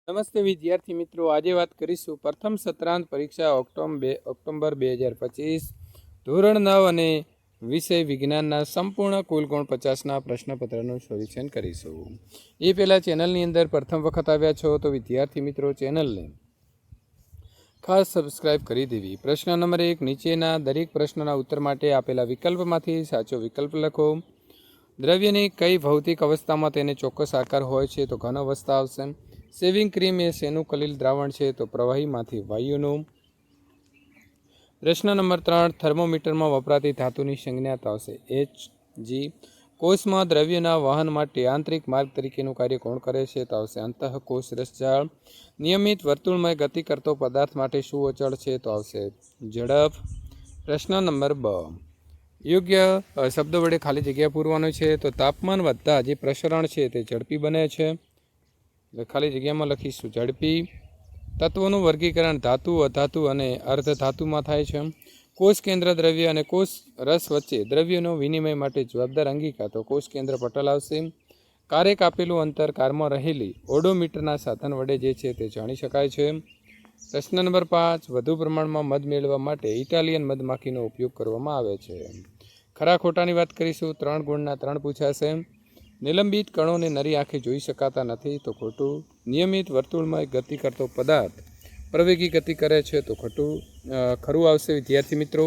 નમસ્તે વિદ્યાર્થી મિત્રો, આજે વાત કરીશું પ્રથમ સત્રાંત પરીક્ષા ઓક્ટોબર 2025 ધોરણ 9 અને વિષય વિજ્ઞાનના સંપૂર્ણ કુલ ગુણ 50ના પ્રશ્નપત્રનું સોલ્યુશન કરીશું. એ પહેલાં ચેનલની અંદર પ્રથમ વખત આવ્યા છો તો વિદ્યાર્થી મિત્રો ચેનલને ખાસ સબસ્ક્રાઇબ કરી દેવી. પ્રશ્ન નંબર 1, નીચેના દરેક પ્રશ્નના ઉત્તર માટે આપેલા વિકલ્પમાંથી સાચો વિકલ્પ લખો. દ્રવ્યની કઈ ભૌતિક અવસ્થામાં તેને ચોક્કસ આકાર હોય છે? તો ઘન અવસ્થા આવશે. સેવિંગ ક્રીમ એ શેનું કલીલ દ્રાવણ છે? તો પ્રવાહીમાંથી વાયુનું. પ્રશ્ન નંબર 3, થર્મોમીટરમાં વપરાતી ધાતુની સંજ્ઞા આવશે Hg. કોષમાં દ્રવ્યના વહન માટે આંતરિક માર્ગ તરીકેનું કાર્ય કોણ કરે છે? તો આવશે અંતઃકોષ રસજાળ. નિયમિત વર્તુળમય ગતિ કરતો પદાર્થ માટે શું અચળ છે? તો આવશે ઝડપ. પ્રશ્ન નંબર 2, યોગ્ય શબ્દ વડે ખાલી જગ્યા પૂરવાનું છે. તો તાપમાન વધતા જે પ્રસરણ છે તે ઝડપી બને છે. ખાલી જગ્યામાં લખીશું ઝડપી. તત્વોનું વર્ગીકરણ ધાતુ, અધાતુ અને અર્ધધાતુમાં થાય છે. કોષ કેન્દ્ર દ્રવ્ય અને કોષ રસ વચ્ચે દ્રવ્યનો વિનિમય માટે જવાબદાર અંગિકા. તો કોષ કેન્દ્ર પટલ આવશે. કારેક આપેલું અંતર કારમાં રહેલી ઓડોમીટરના સાધન વડે જે છે તે જાણી શકાય છે. પ્રશ્ન નંબર 5, વધુ પ્રમાણમાં મધ મેળવવા માટે ઇટાલિયન મધમાખીનો ઉપયોગ કરવામાં આવે છે. ખરા ખોટાની વાત કરીશું. 3 ગુણના 3 પૂછાશે. નિલંબિત કણોને નરી આંખે જોઈ શકાતા નથી. તો ખોટું. નિયમિત વર્તુળમાં ગતિ કરતો પદાર્થ પ્રવેગી ગતિ કરે છે. તો ખરું આવશે વિદ્યાર્થી મિત્રો.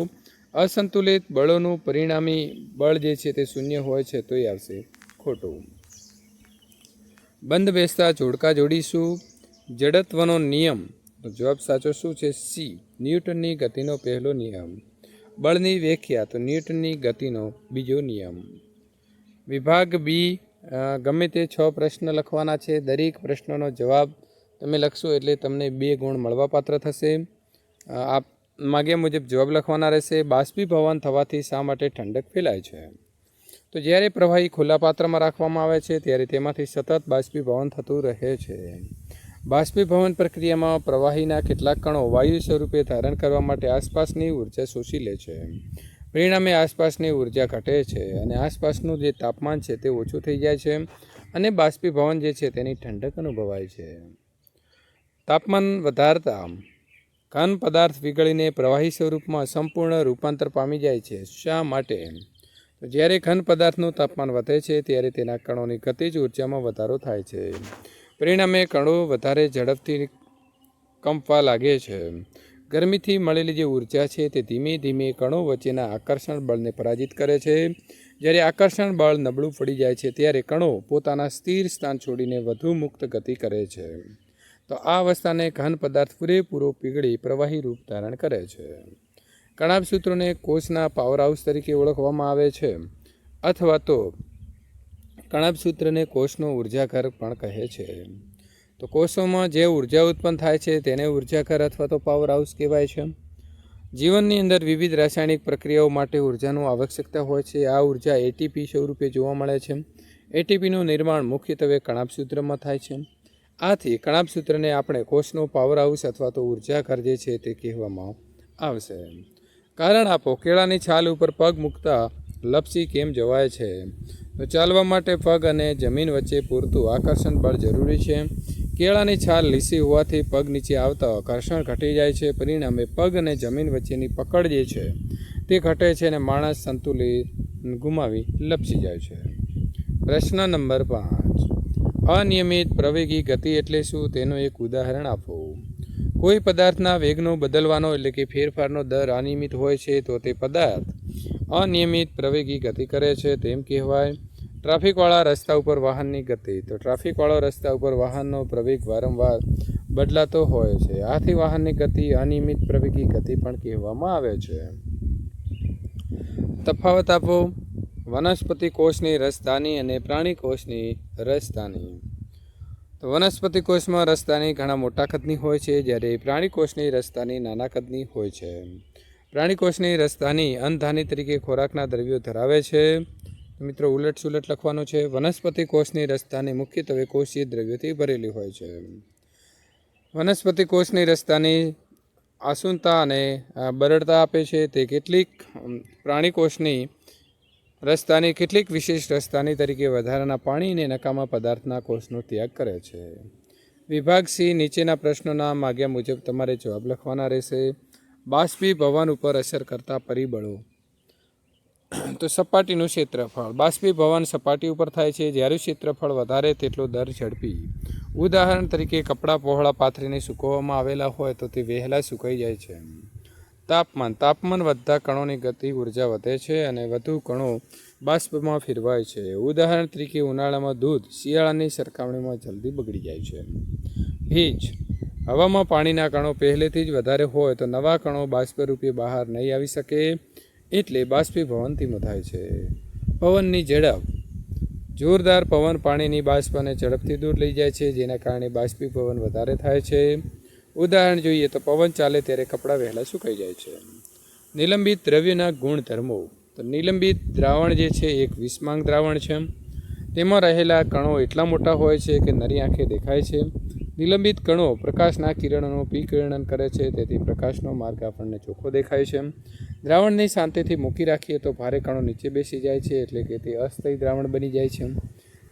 અસંતુલિત બળોનું પરિણામી બળ જે છે તે શૂન્ય હોય છે. તો એ આવશે ખોટું. બંધ બેસતા જોડકા જોડીશું. જડત્વનો નિયમ. તો જવાબ સાચો શું છે? સી, ન્યૂટનની ગતિનો પહેલો નિયમ. બળની વ્યાખ્યા. તો ન્યૂટનની ગતિનો બીજો નિયમ. વિભાગ બી, ગમે તે 6 પ્રશ્ન લખવાના છે. દરેક પ્રશ્નનો જવાબ તમે લખશો એટલે તમને 2 ગુણ મળવાપાત્ર થશે. આપ માગ્યા મુજબ જવાબ લખવાના રહેશે. બાષ્પીભવન થવાથી શા માટે ઠંડક ફેલાય છે? તો જ્યારે પ્રવાહી ખુલ્લા પાત્રમાં રાખવામાં આવે છે ત્યારે તેમાંથી સતત બાષ્પીભવન થતું રહે છે. બાષ્પીભવન પ્રક્રિયામાં પ્રવાહીના કેટલાક કણો વાયુ સ્વરૂપે ધારણ કરવા માટે આસપાસની ઉર્જા શોષી લે છે. પરિણામે આસપાસની ઉર્જા ઘટે છે અને આસપાસનું જે તાપમાન છે તે ઓછું થઈ જાય છે અને બાષ્પીભવન જે છે તેની ઠંડક અનુભવાય છે. તાપમાન વધારતા ઘન પદાર્થ વિગળીને પ્રવાહી સ્વરૂપમાં સંપૂર્ણ રૂપાંતર પામી જાય છે. શા માટે? તો જ્યારે ઘન પદાર્થનું તાપમાન વધે છે ત્યારે તેના કણોની ગતિજ ઉર્જામાં વધારો થાય છે. પરિણામે કણો વધારે ઝડપથી કંપવા લાગે છે. ગરમીથી મળેલી જે ઉર્જા છે તે ધીમે ધીમે કણો વચ્ચેના આકર્ષણ બળને પરાજિત કરે છે. જ્યારે આકર્ષણ બળ નબળું પડી જાય છે ત્યારે કણો પોતાના સ્થિર સ્થાન છોડીને વધુ મુક્ત ગતિ કરે છે. તો આ અવસ્થાને ઘન પદાર્થ પૂરેપૂરો પીગળી પ્રવાહી રૂપ ધારણ કરે છે. કણાભસૂત્રોને કોષના પાવર હાઉસ તરીકે ઓળખવામાં આવે છે અથવા તો કણાભસૂત્રને કોષનો ઉર્જાઘર પણ કહે છે. તો કોષોમાં જે ઉર્જા ઉત્પન્ન થાય છે તેને ઉર્જાઘર અથવા તો પાવર હાઉસ કહેવાય છે. જીવનની અંદર વિવિધ રાસાયણિક પ્રક્રિયાઓ માટે ઉર્જાની આવશ્યકતા હોય છે. આ ઉર્જા એટીપી સ્વરૂપે જોવા મળે છે. એટીપીનું નિર્માણ મુખ્યત્વે કણાભસૂત્રમાં થાય છે. આથી કણાભસૂત્રને આપણે કોષનો પાવર હાઉસ અથવા તો ઉર્જાઘર જે છે તે કહેવામાં આવશે. કારણ આપો. કેળાની છાલ ઉપર પગ મૂકતા લપસી કેમ જવાય છે? તો ચાલવા માટે પગ અને જમીન વચ્ચે પૂરતું આકર્ષણ બળ જરૂરી છે. કેળાની છાલ લીસી હોવાથી પગ નીચે આવતા ઘર્ષણ ઘટી જાય છે. પરિણામે પગ અને જમીન વચ્ચેની પકડ જે છે તે ઘટે છે અને માણસ સંતુલિત ગુમાવી લપસી જાય છે. પ્રશ્ન નંબર 5, અનિયમિત પ્રવેગી ગતિ એટલે શું? તેનું એક ઉદાહરણ આપો. કોઈ પદાર્થના વેગનો બદલવાનો એટલે કે ફેરફારનો દર અનિયમિત હોય છે તો તે પદાર્થ અનિયમિત પ્રવેગી ગતિ કરે છે તેમ કહેવાય. ટ્રાફિકવાળા રસ્તા ઉપર વાહનની ગતિ. તો ટ્રાફિકવાળા રસ્તા ઉપર વાહનનો પ્રવેગ વારંવાર બદલાતો હોય છે. આથી વાહનની ગતિ અનિયમિત પ્રવેગી ગતિ પણ કહેવામાં આવે છે. તફાવત આપો. વનસ્પતિ કોષની રસધાની અને પ્રાણી કોષની રસધાની. તો વનસ્પતિ કોષમાં રસધાની ઘણા મોટા કદની હોય છે જ્યારે પ્રાણી કોષની રસધાની નાના કદની હોય છે. પ્રાણી કોષની રસધાની અન્નધાની તરીકે ખોરાકના દ્રવ્યો ધરાવે છે. મિત્રો ઉલટ સુલટ લખવાનું છે. વનસ્પતિ કોષની રસધાની મુખ્યત્વે કોષીય દ્રવ્યોથી ભરેલી હોય છે. વનસ્પતિ કોષની રસધાની આસુનતા અને બરડતા આપે છે. તે કેટલીક પ્રાણી કોષની રસધાની કેટલીક વિશેષ રસધાની તરીકે વધારાના પાણી અને નકામા પદાર્થના કોષનો ત્યાગ કરે છે. વિભાગ સી, નીચેના પ્રશ્નોના માગ્યા મુજબ તમારે જવાબ લખવાના રહેશે. બાષ્પીભવન ઉપર અસર કરતા પરિબળો. તો સપાટીનું ક્ષેત્રફળ. બાષ્પીભવન સપાટી ઉપર થાય છે. જ્યારે ક્ષેત્રફળ વધારે તેટલો દર ઝડપી. ઉદાહરણ તરીકે કપડાં પહોળા પાથરીને સૂકવવામાં આવેલા હોય તો તે વહેલા સુકાઈ જાય છે. તાપમાન. તાપમાન વધતા કણોની ગતિ ઉર્જા વધે છે અને વધુ કણો બાષ્પમાં ફેરવાય છે. ઉદાહરણ તરીકે ઉનાળામાં દૂધ શિયાળાની સરખામણીમાં જલ્દી બગડી જાય છે. ભેજ. હવામાં પાણીના કણો પહેલેથી જ વધારે હોય તો નવા કણો બાષ્પ રૂપે બહાર નહીં આવી શકે, એટલે બાષ્પીભવન ધીમું થાય છે. પવનની ઝડપ. જોરદાર પવન પાણીની બાષ્પને ઝડપથી દૂર લઈ જાય છે, જેના કારણે બાષ્પીભવન વધારે થાય છે. ઉદાહરણ જોઈએ તો પવન ચાલે ત્યારે કપડાં વહેલા સુકાઈ જાય છે. નિલંબિત દ્રવ્યના ગુણધર્મો. તો નિલંબિત દ્રાવણ જે છે એક વિસ્માંગ દ્રાવણ છે. તેમાં રહેલા કણો એટલા મોટા હોય છે કે નરી આંખે દેખાય છે. નિલંબિત કણો પ્રકાશના કિરણોનું વિકિરણ કરે છે, તેથી પ્રકાશનો માર્ગ આપણને ચોખ્ખો દેખાય છે. દ્રાવણને શાંતિથી મૂકી રાખીએ તો ભારે કણો નીચે બેસી જાય છે, એટલે કે તે અસ્થાયી દ્રાવણ બની જાય છે.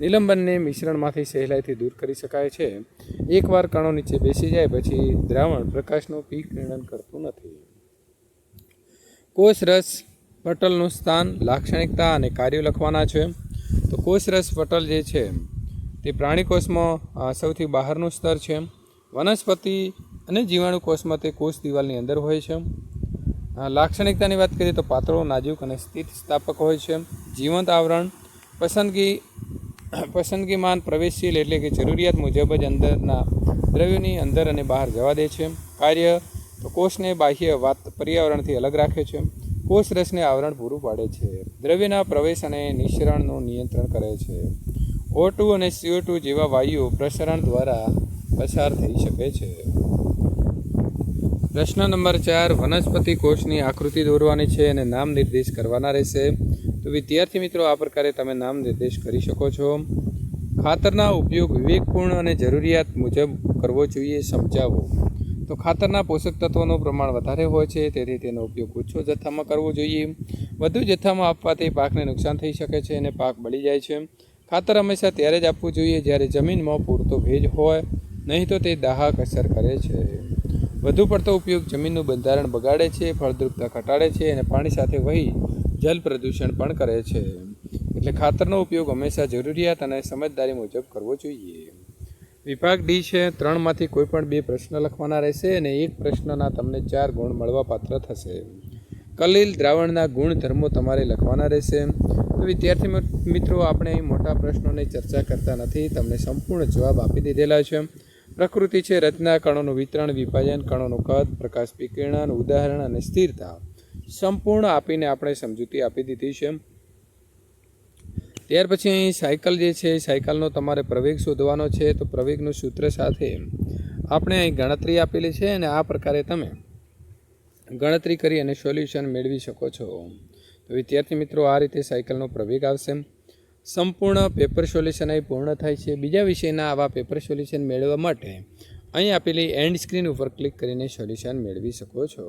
નિલંબનને મિશ્રણમાંથી સહેલાઈથી દૂર કરી શકાય છે. એકવાર કણો નીચે બેસી જાય પછી દ્રાવણ પ્રકાશનું વિકિરણ કરતું નથી. કોષરસ પટલનું સ્થાન, લાક્ષણિકતા અને કાર્યો લખવાના છે. તો કોષરસ પટલ જે છે તે પ્રાણીકોષમાં સૌથી બહારનું સ્તર છે. વનસ્પતિ અને જીવાણુકોષમાં તે કોષ દિવાલની અંદર હોય છે. લાક્ષણિકતાની વાત કરીએ તો પાતળો, નાજુક અને સ્થિતિસ્થાપક હોય છે. જીવંત આવરણ. પસંદગીમાન પ્રવેશશીલ, એટલે કે જરૂરિયાત મુજબ જ અંદરના દ્રવ્યોની અંદર અને બહાર જવા દે છે. કાર્ય. તો કોષને બાહ્ય પર્યાવરણથી અલગ રાખે છે. કોષ રસને આવરણ પૂરું પાડે છે. દ્રવ્યના પ્રવેશ અને નિઃસરણનું નિયંત્રણ કરે છે. O2 અને CO2 જેવા વાયુઓ પ્રસરણ દ્વારા પસાર થઈ શકે છે. પ્રશ્ન નંબર 4, વનસ્પતિ કોષની આકૃતિ દોરવાની છે અને નામ નિર્દેશ કરવાના રહેશે. તો વિદ્યાર્થી મિત્રો, આ પ્રકારે તમે નામ નિર્દેશ કરી શકો છો. ખાતરના ઉપયોગ વિવેકપૂર્ણ અને જરૂરિયાત મુજબ કરવો જોઈએ. સમજાવો. તો ખાતરના પોષક તત્વોનું પ્રમાણ વધારે હોય છે, તેથી તેનો ઉપયોગ ઓછો જથ્થામાં કરવો જોઈએ. વધુ જથ્થામાં આપવાથી પાકને નુકસાન થઈ શકે છે અને પાક બળી જાય છે. ખાતર હંમેશા ત્યારે જ આપવું જોઈએ જ્યારે જમીનમાં પૂરતો ભેજ હોય, નહીં તો તે દાહક અસર કરે છે. વધુ પડતો ઉપયોગ જમીનનું બંધારણ બગાડે છે, ફળદ્રુપતા ઘટાડે છે અને પાણી સાથે વહી જલ પ્રદૂષણ પણ કરે છે. એટલે ખાતરનો ઉપયોગ હંમેશા જરૂરિયાત અને સમજદારી મુજબ કરવો જોઈએ. વિભાગ ડી છે. 3માંથી કોઈ પણ 2 પ્રશ્ન લખવાના રહેશે અને એક પ્રશ્નના તમને 4 ગુણ મળવાપાત્ર થશે. કલીલ દ્રાવણના ગુણધર્મો તમારે લખવાના રહેશે. તો વિદ્યાર્થી મિત્રો, આપણે અહીં મોટા પ્રશ્નોની ચર્ચા કરતા નથી, તમને સંપૂર્ણ જવાબ આપી દીધેલા છે. પ્રકૃતિ છે, રચના, કણોનું વિતરણ, વિભાજન, કણોનું કદ, પ્રકાશ વિકિરણ, ઉદાહરણ અને સ્થિરતા સંપૂર્ણ આપીને આપણે સમજૂતી આપી દીધી છે. ત્યાર પછી અહીં સાયકલ જે છે, સાયકલનો તમારે પ્રવેગ શોધવાનો છે. તો પ્રવેગનું સૂત્ર સાથે આપણે અહીં ગણતરી આપેલી છે અને આ પ્રકારે તમે ગણતરી કરી અને સોલ્યુશન મેળવી શકો છો. તો વિદ્યાર્થી મિત્રો, આ રીતે સાયકલનો પ્રવેગ આવશે. સંપૂર્ણ પેપર સોલ્યુશન અહીં પૂર્ણ થાય છે. બીજા વિષયના આવા પેપર સોલ્યુશન મેળવવા માટે અહીં આપેલી એન્ડ સ્ક્રીન ઉપર ક્લિક કરીને સોલ્યુશન મેળવી શકો છો.